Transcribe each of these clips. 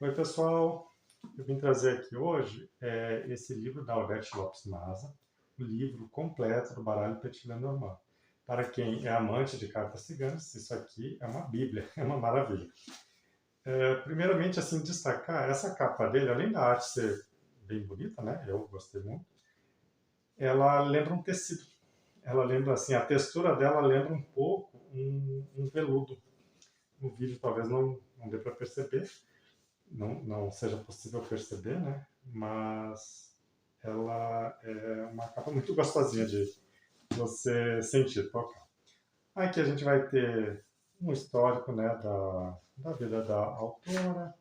Oi, pessoal. Eu vim trazer aqui hoje esse livro da Odete Lopes Maza, o livro completo do baralho Petit Lenormand. Para quem é amante de cartas ciganas, isso aqui é uma bíblia, é uma maravilha. Primeiramente, assim, destacar essa capa dele, além da arte ser bem bonita, né? Eu gostei muito. Ela lembra um tecido. Ela lembra, assim, a textura dela lembra um pouco um veludo. No vídeo talvez não dê para perceber, não seja possível perceber, né? Mas ela é uma capa muito gostosinha de você sentir, tocar. Aqui a gente vai ter um histórico, né, da vida da autora.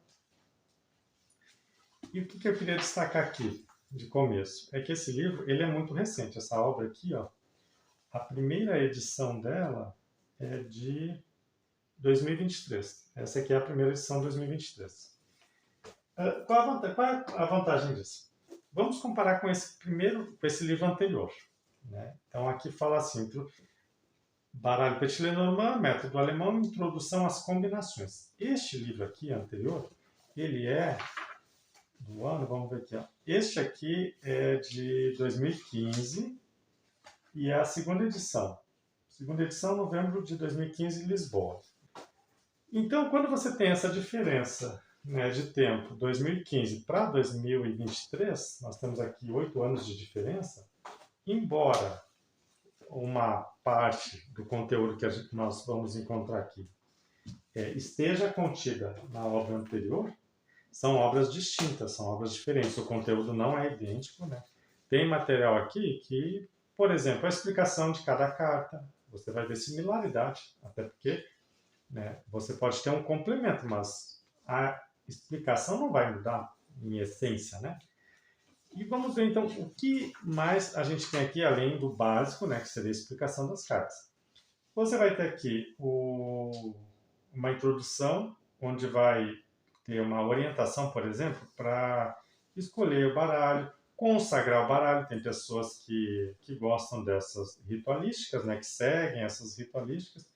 E o que eu queria destacar aqui, de começo, é que esse livro ele é muito recente. Essa obra aqui, ó, a primeira edição dela é de 2023. Essa aqui é a primeira edição de 2023. Qual é a vantagem disso? Vamos comparar com com esse livro anterior. Né? Então aqui fala assim, baralho Petit Lenormand, método alemão, introdução às combinações. Este livro aqui, anterior, ele é do ano, vamos ver aqui. Ó. Este aqui é de 2015 e é a segunda edição. Segunda edição, novembro de 2015, em Lisboa. Então, quando você tem essa diferença, né, de tempo, 2015 para 2023, nós temos aqui 8 anos de diferença, embora uma parte do conteúdo que nós vamos encontrar aqui esteja contida na obra anterior, são obras distintas, são obras diferentes, o conteúdo não é idêntico. Né? Tem material aqui que, por exemplo, a explicação de cada carta, você vai ver similaridade, até porque, né, você pode ter um complemento, mas a explicação não vai mudar em essência, né? E vamos ver então o que mais a gente tem aqui, além do básico, né, que seria a explicação das cartas. Você vai ter aqui uma introdução, onde vai ter uma orientação, por exemplo, para escolher o baralho, consagrar o baralho. Tem pessoas que gostam dessas ritualísticas, né, que seguem essas ritualísticas,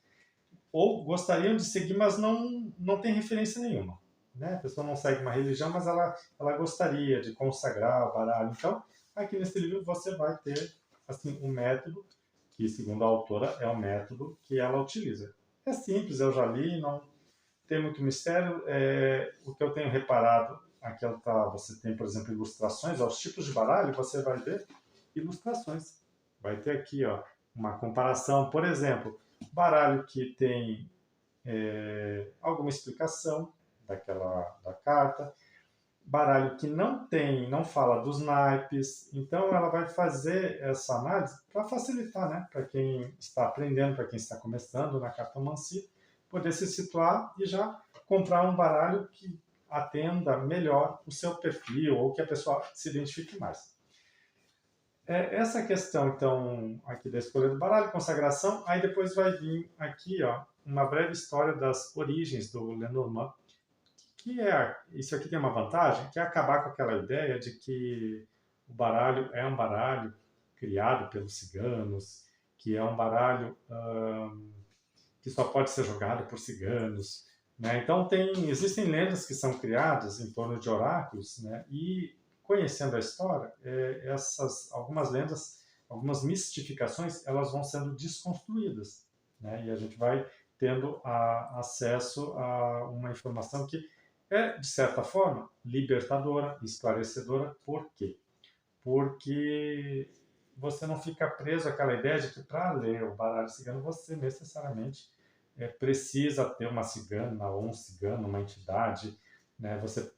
ou gostariam de seguir, mas não tem referência nenhuma. Né? A pessoa não segue uma religião, mas ela gostaria de consagrar o baralho. Então, aqui nesse livro você vai ter assim, um método que, segundo a autora, é o método que ela utiliza. É simples, eu já li, não tem muito mistério. O que eu tenho reparado, aqui você tem, por exemplo, ilustrações, aos tipos de baralho, você vai ver ilustrações. Vai ter aqui ó, uma comparação, por exemplo, baralho que tem alguma explicação da carta, baralho que não fala dos naipes, então ela vai fazer essa análise para facilitar, né, para quem está aprendendo, para quem está começando na cartomancia, poder se situar e já comprar um baralho que atenda melhor o seu perfil ou que a pessoa se identifique mais. Essa questão, então, aqui da escolha do baralho, consagração, aí depois vai vir aqui, ó, uma breve história das origens do Lenormand, isso aqui tem uma vantagem, que é acabar com aquela ideia de que o baralho é um baralho criado pelos ciganos, que é um baralho que só pode ser jogado por ciganos. Né? Então, existem lendas que são criadas em torno de oráculos, né? E conhecendo a história, algumas lendas, algumas mistificações, elas vão sendo desconstruídas. Né? E a gente vai tendo acesso a uma informação que é, de certa forma, libertadora, esclarecedora. Por quê? Porque você não fica preso àquela ideia de que para ler o baralho cigano você necessariamente precisa ter uma cigana ou um cigano, uma entidade. Né? Você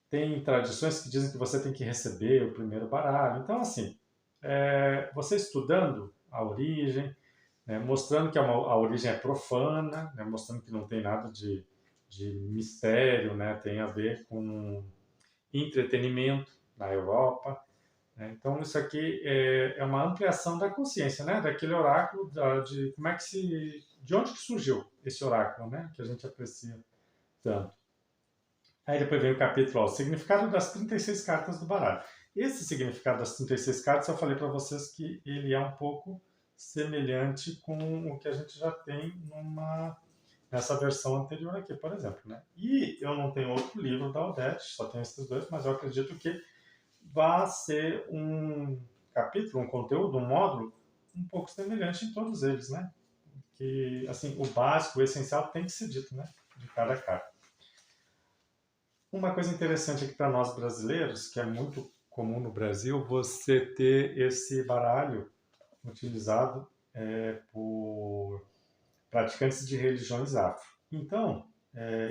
tem tradições que dizem que você tem que receber o primeiro baralho. Então, assim, você estudando a origem, né, mostrando que a origem é profana, né, mostrando que não tem nada de mistério, né, tem a ver com entretenimento na Europa. Né? Então, isso aqui é uma ampliação da consciência, né, daquele oráculo, de como é que de onde que surgiu esse oráculo, né, que a gente aprecia tanto. Aí depois vem o capítulo, ó, o significado das 36 cartas do baralho. Esse significado das 36 cartas, eu falei para vocês que ele é um pouco semelhante com o que a gente já tem numa nessa versão anterior aqui, por exemplo, né? E eu não tenho outro livro da Odete, só tenho esses dois, mas eu acredito que vai ser um capítulo, um conteúdo, um módulo um pouco semelhante em todos eles, né? Que, assim, o básico, o essencial tem que ser dito, né? De cada carta. Uma coisa interessante aqui para nós brasileiros, que é muito comum no Brasil, você ter esse baralho utilizado por praticantes de religiões afro. Então,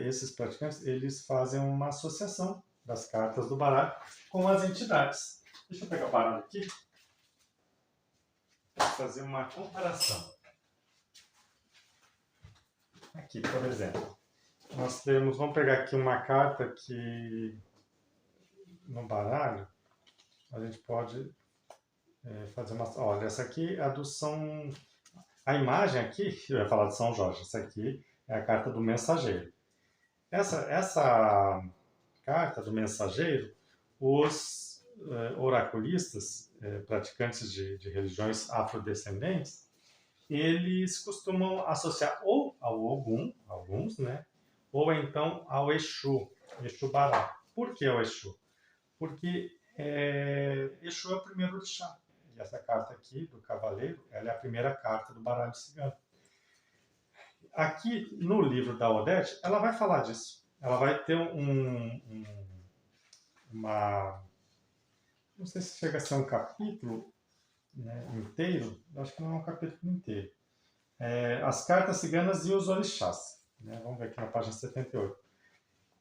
esses praticantes, eles fazem uma associação das cartas do baralho com as entidades. Deixa eu pegar o baralho aqui para fazer uma comparação. Aqui, por exemplo, nós temos, vamos pegar aqui uma carta que no baralho a gente pode fazer uma... Olha, essa aqui é a do São... A imagem aqui, eu ia falar de São Jorge, essa aqui é a carta do mensageiro. Essa carta do mensageiro, os oraculistas, praticantes de religiões afrodescendentes, eles costumam associar ou ao Ogum, alguns, né? Ou então ao Exu, Exu Bará. Por que o Exu? Porque Exu é o primeiro orixá. E essa carta aqui, do Cavaleiro, ela é a primeira carta do baralho cigano. Aqui no livro da Odete, ela vai falar disso. Ela vai ter uma... Não sei se chega a ser um capítulo, né, inteiro. Eu acho que não é um capítulo inteiro. As cartas ciganas e os orixás. Né? Vamos ver aqui na página 78.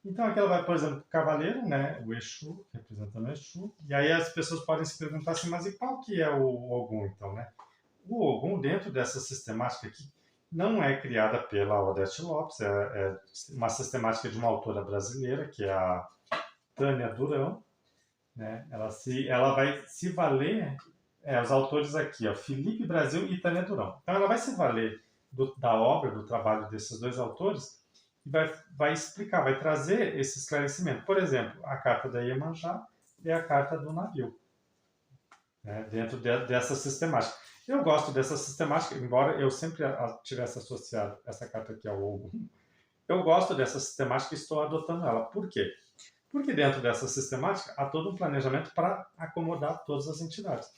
Então aqui ela vai, por exemplo, o Cavaleiro, né, o Exu, representando o Exu. E aí as pessoas podem se perguntar assim, mas e qual que é o Ogum, então, né? O Ogum, dentro dessa sistemática aqui, não é criada pela Odete Lopes, é uma sistemática de uma autora brasileira, que é a Tânia Durão. Né? Ela vai se valer, os autores aqui, ó, Felipe Brasil e Tânia Durão. Então ela vai se valer da obra, do trabalho desses dois autores, e vai explicar, vai trazer esse esclarecimento. Por exemplo, a carta da Iemanjá e a carta do navio, né, dentro dessa sistemática. Eu gosto dessa sistemática, embora eu sempre tivesse associado essa carta aqui ao Ogum. Eu gosto dessa sistemática e estou adotando ela. Por quê? Porque dentro dessa sistemática há todo um planejamento para acomodar todas as entidades.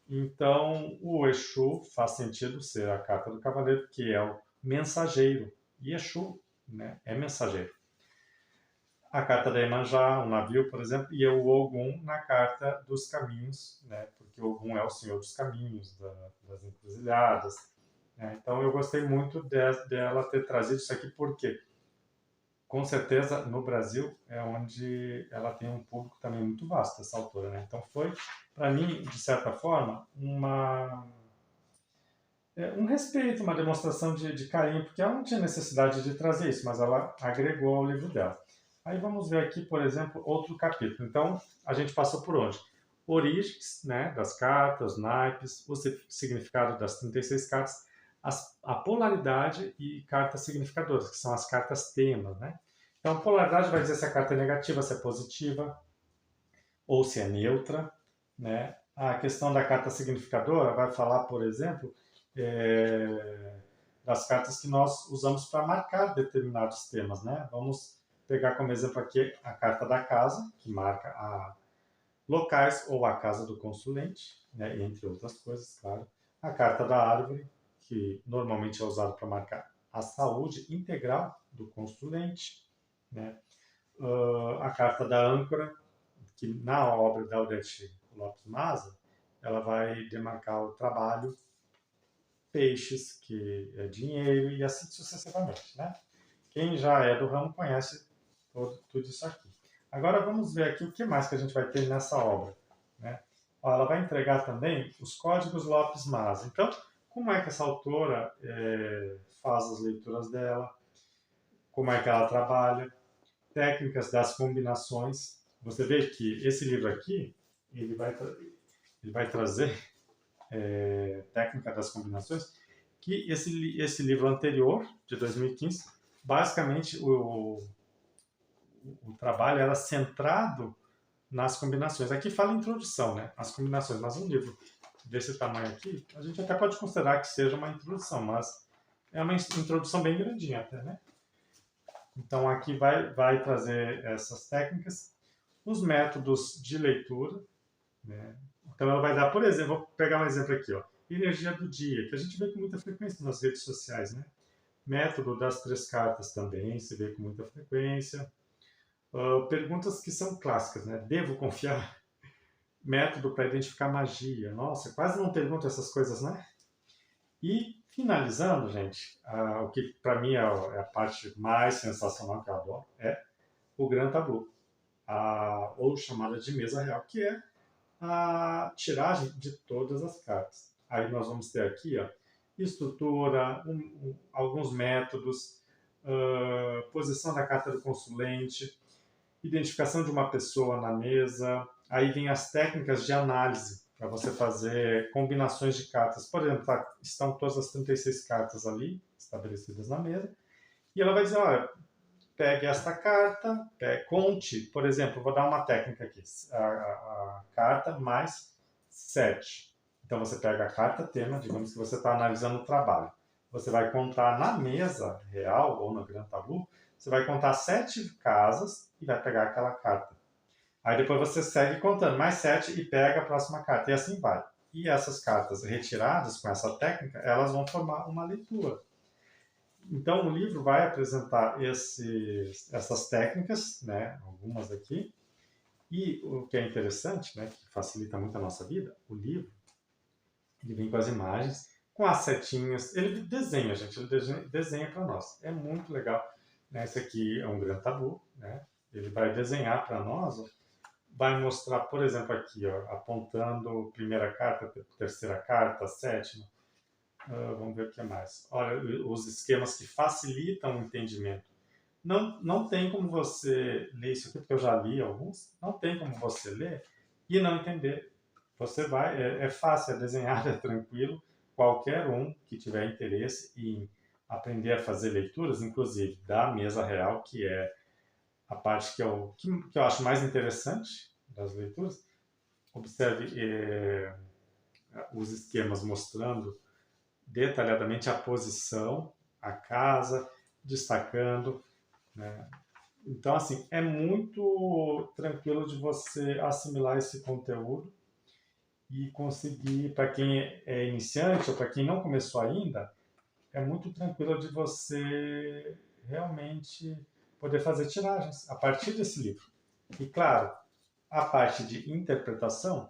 Então, o Exu faz sentido ser a carta do Cavaleiro, que é o mensageiro. E Exu, né, é mensageiro. A carta da Iemanjá, o navio, por exemplo, e o Ogum na carta dos caminhos, né, porque o Ogum é o senhor dos caminhos, das encruzilhadas. Né? Então, eu gostei muito dela ter trazido isso aqui, porque com certeza no Brasil é onde ela tem um público também muito vasto, essa autora. Né? Então, foi, para mim, de certa forma, um respeito, uma demonstração de carinho, porque ela não tinha necessidade de trazer isso, mas ela agregou ao livro dela. Aí vamos ver aqui, por exemplo, outro capítulo. Então, a gente passou por onde? Origens, né, das cartas, naipes, o significado das 36 cartas, a polaridade e cartas significadoras, que são as cartas temas. Né? Então, a polaridade vai dizer se a carta é negativa, se é positiva, ou se é neutra. Né? A questão da carta significadora vai falar, por exemplo, das cartas que nós usamos para marcar determinados temas. Né? Vamos pegar como exemplo aqui a carta da casa, que marca locais ou a casa do consulente, né? Entre outras coisas, claro. A carta da árvore, que normalmente é usada para marcar a saúde integral do consulente. Né? A carta da âncora, que na obra da Odete Lopes Maza, ela vai demarcar o trabalho, peixes, que é dinheiro, e assim sucessivamente. Né? Quem já é do ramo conhece tudo isso aqui. Agora vamos ver aqui o que mais que a gente vai ter nessa obra. Né? Ela vai entregar também os códigos Lopes Maza. Então, como é que essa autora faz as leituras dela, como é que ela trabalha, técnicas das combinações. Você vê que esse livro aqui, ele vai trazer técnica das combinações, que esse livro anterior, de 2015, basicamente o trabalho era centrado nas combinações. Aqui fala introdução, né? As combinações, mas um livro desse tamanho aqui, a gente até pode considerar que seja uma introdução, mas é uma introdução bem grandinha até, né? Então, aqui vai trazer essas técnicas, os métodos de leitura, né? Então, ela vai dar, por exemplo, vou pegar um exemplo aqui, ó, energia do dia, que a gente vê com muita frequência nas redes sociais, né? Método das 3 cartas também se vê com muita frequência. Perguntas que são clássicas, né? Devo confiar? Método para identificar magia. Nossa, quase não pergunto essas coisas, né? E finalizando, gente, o que para mim é a parte mais sensacional que eu adoro é o Grand Tableau, ou chamada de mesa real, que é a tiragem de todas as cartas. Aí nós vamos ter aqui, ó, estrutura, alguns métodos, posição da carta do consulente, identificação de uma pessoa na mesa. Aí vem as técnicas de análise para você fazer combinações de cartas. Por exemplo, estão todas as 36 cartas ali estabelecidas na mesa. E ela vai dizer, olha, pegue esta carta, conte, por exemplo, vou dar uma técnica aqui, a carta mais 7. Então você pega a carta tema, digamos que você está analisando o trabalho. Você vai contar na mesa real ou no Grand Tableau, você vai contar 7 casas e vai pegar aquela carta. Aí depois você segue contando mais 7 e pega a próxima carta, e assim vai. E essas cartas retiradas com essa técnica, elas vão formar uma leitura. Então, o livro vai apresentar essas técnicas, né, algumas aqui, e o que é interessante, né, que facilita muito a nossa vida, o livro, ele vem com as imagens, com as setinhas, ele desenha, gente, ele desenha para nós. É muito legal. Né? Esse aqui é um Grand Tableau, né? Ele vai desenhar para nós, ó, vai mostrar, por exemplo, aqui, ó, apontando primeira carta, terceira carta, sétima. Vamos ver o que mais. Olha, os esquemas que facilitam o entendimento. Não tem como você ler isso aqui, porque eu já li alguns, não tem como você ler e não entender. Você vai, é fácil, é desenhado, é tranquilo. Qualquer um que tiver interesse em aprender a fazer leituras, inclusive da mesa real, que é a parte que eu acho mais interessante das leituras, observe os esquemas mostrando detalhadamente a posição, a casa, destacando, né? Então, assim, é muito tranquilo de você assimilar esse conteúdo e conseguir, para quem é iniciante ou para quem não começou ainda, é muito tranquilo de você realmente poder fazer tiragens a partir desse livro. E, claro, a parte de interpretação,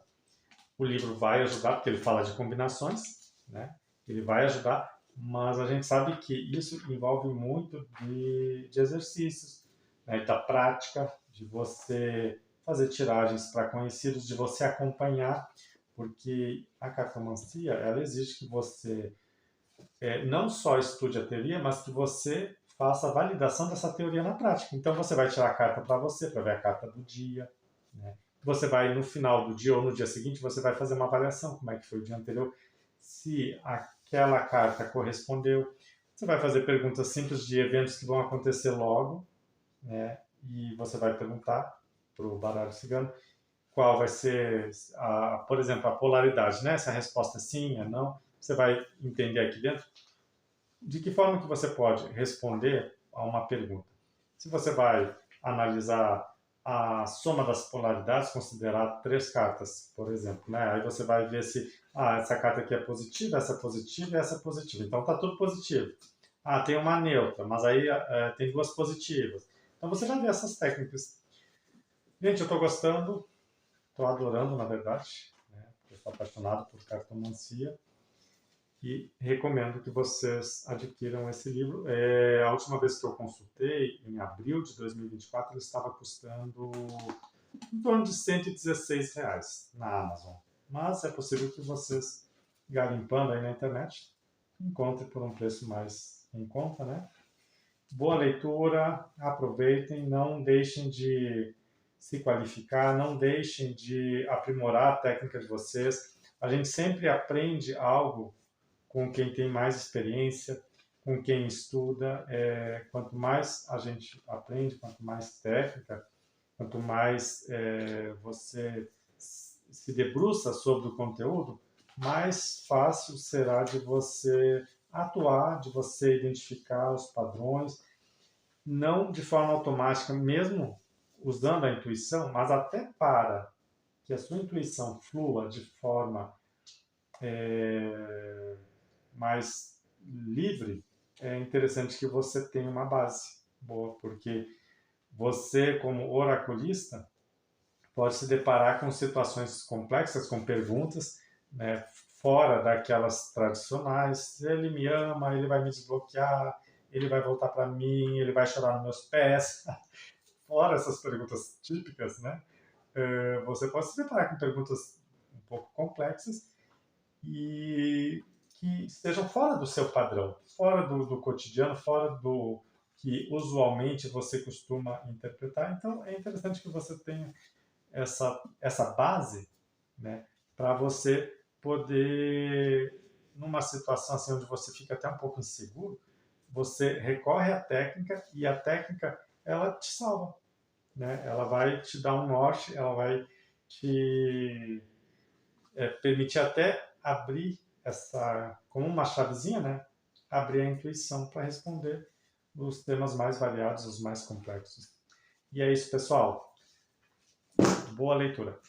o livro vai ajudar, porque ele fala de combinações, né? Ele vai ajudar, mas a gente sabe que isso envolve muito de exercícios, né? Da prática, de você fazer tiragens para conhecidos, de você acompanhar, porque a cartomancia, ela exige que você não só estude a teoria, mas que você faça a validação dessa teoria na prática. Então você vai tirar a carta para você, para ver a carta do dia, né? Você vai, no final do dia ou no dia seguinte, você vai fazer uma avaliação, como é que foi o dia anterior, se aquela carta correspondeu. Você vai fazer perguntas simples de eventos que vão acontecer logo, né? E você vai perguntar para o baralho cigano qual vai ser, por exemplo, a polaridade, né? Se a resposta é sim, é não. Você vai entender aqui dentro de que forma que você pode responder a uma pergunta. Se você vai analisar a soma das polaridades, considerar 3 cartas, por exemplo, né? Aí você vai ver se essa carta aqui é positiva, essa é positiva e essa é positiva. Então está tudo positivo. Tem uma neutra, mas aí tem 2 positivas. Então você vai ver essas técnicas. Gente, eu estou gostando, estou adorando, na verdade. Né? Eu estou apaixonado por cartomancia. E recomendo que vocês adquiram esse livro. A última vez que eu consultei, em abril de 2024, ele estava custando em torno de R$ 116 na Amazon. Mas é possível que vocês, garimpando aí na internet, encontrem por um preço mais em conta, né? Boa leitura, aproveitem, não deixem de se qualificar, não deixem de aprimorar a técnica de vocês. A gente sempre aprende algo com quem tem mais experiência, com quem estuda. Quanto mais a gente aprende, quanto mais técnica, quanto mais você se debruça sobre o conteúdo, mais fácil será de você atuar, de você identificar os padrões não de forma automática, mesmo usando a intuição, mas até para que a sua intuição flua de forma mais livre, é interessante que você tenha uma base boa, porque você, como oraculista, pode se deparar com situações complexas, com perguntas, né, fora daquelas tradicionais. Ele me ama, ele vai me desbloquear, ele vai voltar para mim, ele vai chorar nos meus pés. Fora essas perguntas típicas, né? Você pode se deparar com perguntas um pouco complexas e que estejam fora do seu padrão, fora do cotidiano, fora do que usualmente você costuma interpretar. Então, é interessante que você tenha essa base, né, para você poder, numa situação assim onde você fica até um pouco inseguro, você recorre à técnica e a técnica ela te salva, né? Ela vai te dar um norte, ela vai te permitir até abrir essa, como uma chavezinha, né? Abrir a intuição para responder os temas mais variados, os mais complexos. E é isso, pessoal. Boa leitura.